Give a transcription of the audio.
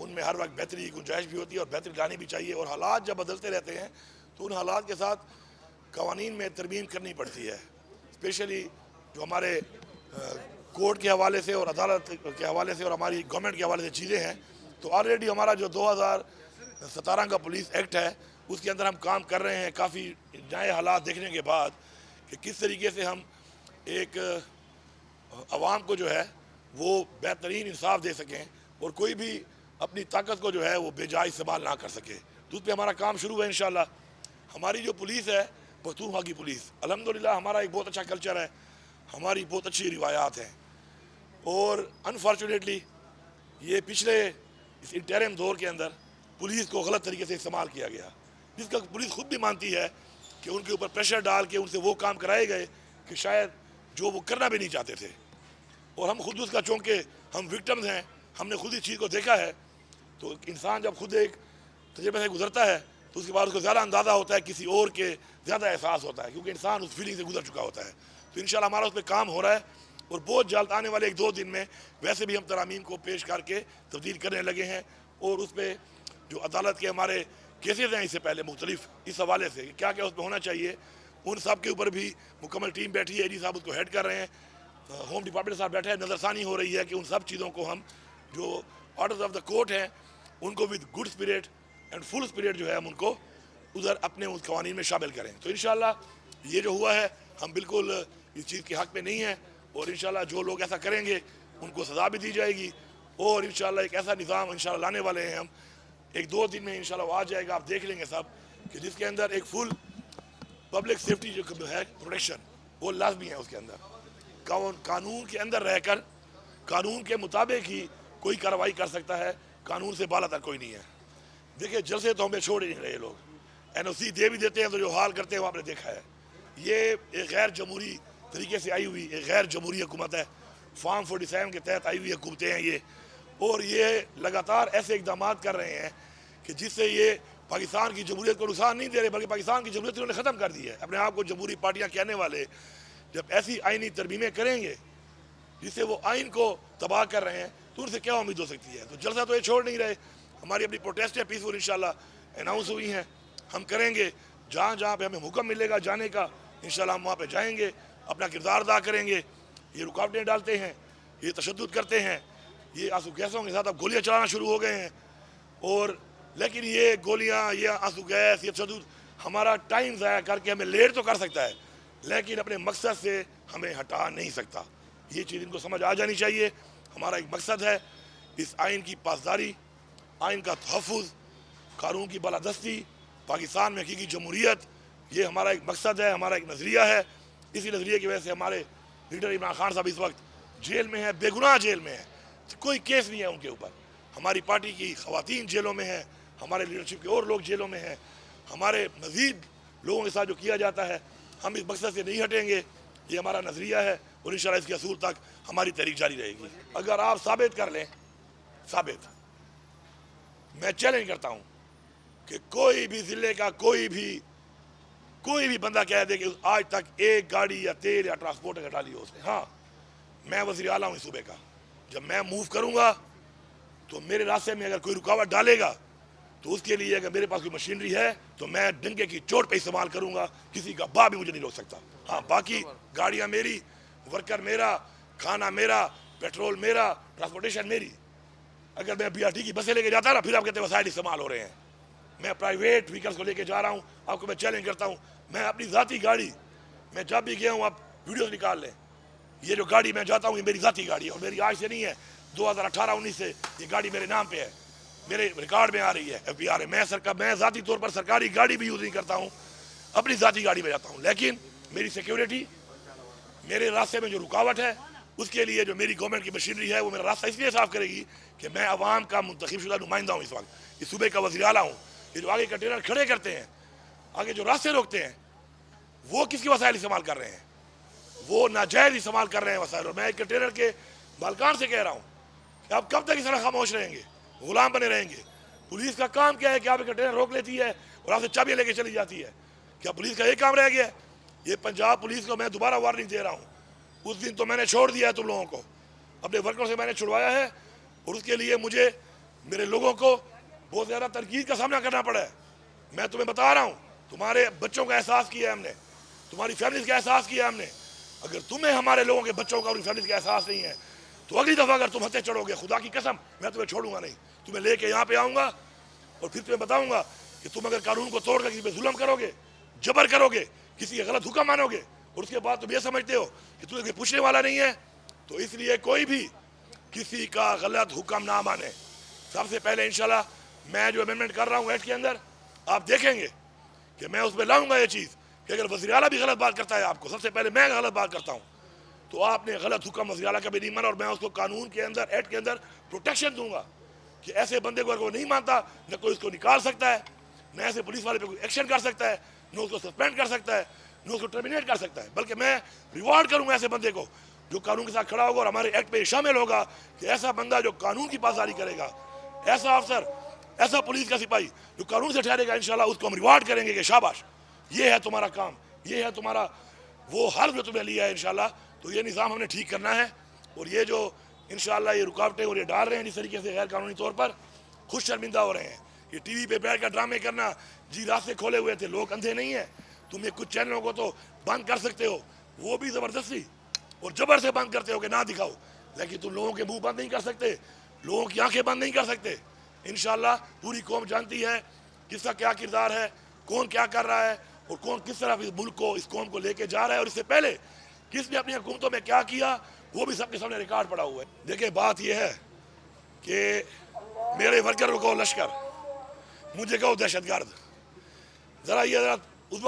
उनमें हर वक्त बेहतरी की गुंजाइश भी होती है और बेहतरी लानी भी चाहिए। और हालात जब बदलते रहते हैं तो उन हालात के साथ कवानीन में तरमीम करनी पड़ती है, स्पेशली जो हमारे कोर्ट के हवाले से और अदालत के हवाले से और हमारी गवर्नमेंट के हवाले से चीज़ें हैं। तो ऑलरेडी हमारा जो 2017 का पुलिस एक्ट है उसके अंदर हम काम कर रहे हैं, काफ़ी नए हालात देखने के बाद कि किस तरीके से हम एक आवाम को जो है वो बेहतरीन इंसाफ दे सकें और कोई भी अपनी ताकत को जो है वो बेजाय इस्तेमाल ना कर सके। तो उस पर हमारा काम शुरू है इंशाल्लाह। हमारी जो पुलिस है पख्तूनख्वा की पुलिस, अल्हम्दुलिल्लाह हमारा एक बहुत अच्छा कल्चर है, हमारी बहुत अच्छी रिवायात हैं। और अनफॉर्चुनेटली ये पिछले इस इंटरिम दौर के अंदर पुलिस को गलत तरीके से इस्तेमाल किया गया, जिसका पुलिस खुद भी मानती है कि उनके ऊपर प्रेशर डाल के उनसे वो काम कराए गए कि शायद जो वो करना भी नहीं चाहते थे। और हम खुद उसका चूँकि हम विक्टिम्स हैं, हमने खुद इस चीज़ को देखा है। तो इंसान जब खुद एक तजुर्बे से गुजरता है तो उसके बाद उसको ज़्यादा अंदाज़ा होता है, किसी और के ज़्यादा एहसास होता है, क्योंकि इंसान उस फीलिंग से गुजर चुका होता है। तो इंशाल्लाह हमारा उस पर काम हो रहा है और बहुत जल्द आने वाले 1-2 दिन में वैसे भी हम तरामीम को पेश करके तब्दील करने लगे हैं। और उस पर जो अदालत के हमारे केसेस हैं इससे पहले मुख्तलिफ इस हवाले से क्या क्या उसमें होना चाहिए, उन सब के ऊपर भी मुकम्मल टीम बैठी है। एडी साहब उसको हेड कर रहे हैं, होम डिपार्टमेंट साहब बैठे हैं। नज़रसानी हो रही है कि उन सब चीज़ों को हम जो ऑर्डर्स ऑफ द कोर्ट हैं उनको with good spirit and full spirit जो है हम उनको उधर अपने उस कवानीन में शामिल करें। तो इंशाल्लाह ये जो हुआ है हम बिल्कुल इस चीज़ के हक़ में नहीं हैं और इंशाल्लाह जो लोग ऐसा करेंगे उनको सज़ा भी दी जाएगी। और इंशाल्लाह एक ऐसा निज़ाम इंशाल्लाह लाने वाले हैं हम, 1-2 दिन में इंशाल्लाह आ जाएगा, आप देख लेंगे सब, कि जिसके अंदर एक फुल पब्लिक सेफ्टी जो है प्रोटेक्शन वो लाजमी है। उसके अंदर कानून के अंदर रहकर कानून के मुताबिक ही कोई कार्रवाई कर सकता है, कानून से बाला तक कोई नहीं है। देखिए जलसे तो हमें छोड़ ही नहीं रहे लोग, NOC दे भी देते हैं तो जो हाल करते हैं वो आपने देखा है। ये एक गैर जमहूरी तरीके से आई हुई एक गैर जमहूरी हुकूमत है, फार्म 47 के तहत आई हुई हुकूमतें हैं ये। और ये लगातार ऐसे इकदाम कर रहे हैं कि जिससे ये पाकिस्तान की जमहूरियत को नुकसान नहीं दे रहे बल्कि पाकिस्तान की जमहूरियत उन्होंने ख़त्म कर दी है। अपने आप को जमहूरी पार्टियाँ कहने वाले जब ऐसी आइनी तरमीमें करेंगे जिससे वो आइन को तबाह कर रहे हैं तो उनसे क्या उम्मीद हो सकती है। तो जलसा तो ये छोड़ नहीं रहे। हमारी अपनी प्रोटेस्ट है पीसफुल इंशाल्लाह अनाउंस हुई हैं, हम करेंगे। जहाँ जहाँ पे हमें हुक्म मिलेगा जाने का इंशाल्लाह हम वहाँ पे जाएंगे, अपना किरदार अदा करेंगे। ये रुकावटें डालते हैं, ये तशद्दुद करते हैं, ये आंसू गैसों के साथ अब गोलियाँ चलाना शुरू हो गए हैं। और लेकिन ये गोलियाँ, ये आंसू गैस, ये तशद्दुद हमारा टाइम ज़ाया करके हमें लेट तो कर सकता है लेकिन अपने मकसद से हमें हटा नहीं सकता। ये चीज़ इनको समझ आ जानी चाहिए। हमारा एक मकसद है इस आइन की पासदारी, आइन का तहफ़्फ़ुज़, कानून की बालादस्ती, पाकिस्तान में हकीकी जमहूरियत। ये हमारा एक मकसद है, हमारा एक नज़रिया है। इसी नज़रिए की वजह से हमारे लीडर इमरान खान साहब इस वक्त जेल में है, बेगुनाह जेल में है, कोई केस नहीं है उनके ऊपर। हमारी पार्टी की ख़वातीन जेलों में हैं, हमारे लीडरशिप के और लोग जेलों में हैं, हमारे मज़ीद लोगों के साथ जो किया जाता है हम इस मकसद से नहीं हटेंगे। ये हमारा नज़रिया है और इंशाल्लाह इसके असूल तक हमारी तहरीक जारी रहेगी। अगर आप साबित कर लें, मैं चैलेंज करता हूँ कि कोई भी ज़िले का कोई भी बंदा कह दे कि आज तक एक गाड़ी या तेल या ट्रांसपोर्ट का डाली हो उसने। हाँ, मैं वज़ीर आला हूँ इस सूबे का, जब मैं मूव करूँगा तो मेरे रास्ते में अगर कोई रुकावट डालेगा तो उसके लिए अगर मेरे पास कोई मशीनरी है तो मैं डंके की चोट पे इस्तेमाल करूँगा, किसी का बाप भी मुझे नहीं रोक सकता। हाँ, बाकी गाड़ियाँ मेरी, वर्कर मेरा, खाना मेरा, पेट्रोल मेरा, ट्रांसपोर्टेशन मेरी। अगर मैं BRT की बसें लेके जाता ना फिर आप कहते हैं वसाइल इस्तेमाल हो रहे हैं। मैं प्राइवेट व्हीकल्स को लेके जा रहा हूँ। आपको मैं चैलेंज करता हूँ, मैं अपनी ज़ाती गाड़ी, मैं जब भी गया हूँ आप वीडियोस निकाल लें, ये जो गाड़ी मैं जाता हूँ ये मेरी ज़ाती गाड़ी है और मेरी आज से नहीं है, 2018-19 से ये गाड़ी मेरे नाम पे है, मेरे रिकॉर्ड में आ रही है, FBR है। मैं ज़ाती तौर पर सरकारी गाड़ी भी यूज़ नहीं करता हूँ, अपनी ज़ाती गाड़ी में जाता हूँ। लेकिन मेरी सिक्योरिटी, मेरे रास्ते में जो रुकावट है उसके लिए जो मेरी गवर्नमेंट की मशीनरी है वो मेरा रास्ता इसलिए साफ़ करेगी कि मैं अवाम का मुंतखब शुदा नुमाइंदा हूँ। इस वक्त इस सूबे का वज़ीर आला हूँ। ये जो आगे कंटेनर खड़े करते हैं, आगे जो रास्ते रोकते हैं, वो किसके वसाइल इस्तेमाल कर रहे हैं? वो नाजायज़ इस्तेमाल कर रहे हैं वसाइल। और मैं कंटेनर के मालकान से कह रहा हूँ कि आप कब तक इस तरह खामोश रहेंगे, गुलाम बने रहेंगे? पुलिस का काम क्या है कि आप कंटेनर रोक लेती है और आपसे चाबियाँ लेके चली जाती है? क्या पुलिस का एक काम रह गया? ये पंजाब पुलिस को मैं दोबारा वार्निंग दे रहा हूँ। उस दिन तो मैंने छोड़ दिया है तुम लोगों को, अपने वर्करों से मैंने छुड़वाया है और उसके लिए मुझे मेरे लोगों को बहुत ज़्यादा तनकीद का सामना करना पड़ा है। मैं तुम्हें बता रहा हूँ, तुम्हारे बच्चों का एहसास किया है हमने, तुम्हारी फैमिलीज का एहसास किया है हमने। अगर तुम्हें हमारे लोगों के बच्चों का और फैमिलीज का एहसास नहीं है तो अगली दफ़ा अगर तुम हंसते चढ़ोगे, खुदा की कसम मैं तुम्हें छोड़ूंगा नहीं। तुम्हें लेके यहाँ पे आऊँगा और फिर तुम्हें बताऊँगा कि तुम अगर कानून को तोड़कर किसी पे जुल्म करोगे, जबर करोगे, किसी का गलत हुक्म मानोगे और उसके बाद तुम ये समझते हो कि तुम्हें पूछने वाला नहीं है, तो इसलिए कोई भी किसी का गलत हुक्म ना माने। सबसे पहले इंशाल्लाह मैं जो अमेंडमेंट कर रहा हूँ एक्ट के अंदर, आप देखेंगे कि मैं उसमें लाऊंगा ये चीज़ कि अगर वज़ीर आला भी गलत बात करता है, आपको सबसे पहले मैं गलत बात करता हूँ तो आपने गलत हुक्म वज़ीर आला का भी नहीं माना, और मैं उसको कानून के अंदर एक्ट के अंदर प्रोटेक्शन दूंगा कि ऐसे बंदे को अगर वो नहीं मानता न कोई उसको निकाल सकता है, न ऐसे पुलिस वाले पे कोई एक्शन कर सकता है, न उसको सस्पेंड कर सकता है, न उसको टर्मिनेट कर सकता है, बल्कि मैं रिवॉर्ड करूंगा ऐसे बंदे को जो कानून के साथ खड़ा होगा और हमारे एक्ट में शामिल होगा कि ऐसा बंदा जो कानून की पासदारी करेगा, ऐसा अफसर, ऐसा पुलिस का सिपाही जो कानून से ठहरेगा, इंशाल्लाह उसको हम रिवॉर्ड करेंगे कि शाबाश, ये है तुम्हारा काम, ये है तुम्हारा वो हल जो तुमने लिया है इंशाल्लाह। तो ये निज़ाम हमने ठीक करना है, और ये जो इंशाल्लाह ये रुकावटें और ये डाल रहे हैं जिस तरीके से गैर कानूनी तौर पर, खुद शर्मिंदा हो रहे हैं। ये टीवी पे बैठ कर ड्रामे करना, जी रास्ते खोले हुए थे, लोग अंधे नहीं है, तुम ये कुछ चैनलों को तो बंद कर सकते हो, वो भी ज़बरदस्ती और जबर से बंद करते हो कि ना दिखाओ, लेकिन तुम लोगों के मुंह बंद नहीं कर सकते, लोगों की आंखें बंद नहीं कर सकते। इंशाल्लाह पूरी कौम जानती है किसका क्या किरदार है, कौन क्या कर रहा है और कौन किस तरह इस मुल्क को, इस कौम को लेके जा रहा है, और इससे पहले किसने अपनी हुकूमतों में क्या किया वो भी सबके सामने रिकॉर्ड पड़ा हुआ है। देखिए बात यह है कि मेरे वर्करों को लश्कर, मुझे कहो दहशतगर्द, ज़रा ये ज़रा